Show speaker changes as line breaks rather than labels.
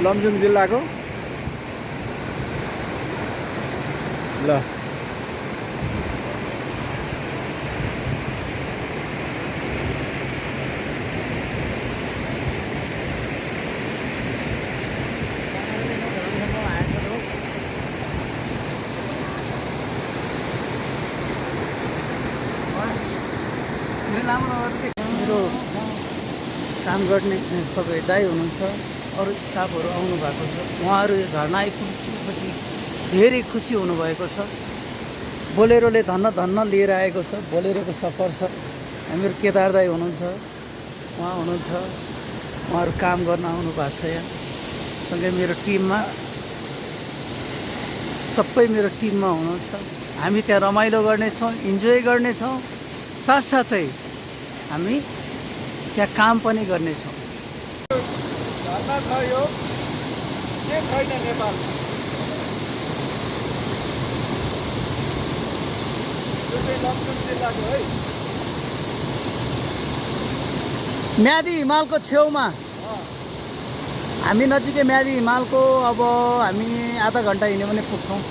लमजुङ जिल्लाको ल मेरो काम गर्ने सबै दाइ हुनुहुन्छ, अरू स्टाफहरू आउनु भएको छ। उहाँहरू यो झर्ना आइपुगेपछि धेरै खुसी हुनुभएको छ। बोलेरोले धन्न धन्न लिएर आएको छ। बोलेरोको सफर छ। हामीहरू केदार दाइ हुनुहुन्छ, उहाँ हुनुहुन्छ, उहाँहरू काम गर्न आउनु भएको छ। यहाँ सँगै मेरो टिममा सबै मेरो टिममा हुनुहुन्छ। हामी त्यहाँ रमाइलो गर्नेछौँ, इन्जोय गर्नेछौँ, साथसाथै हामी त्यहाँ काम पनि गर्नेछौँ। झर्ना छ यो के छैन नेपालमा। यो चाहिँ लमजुङ जिल्लाको है, म्यादी हिमालको छेउमा। हामी नजिकै म्यादी हिमालको अब हामी आधा घन्टा हिँड्यो भने पुग्छौँ।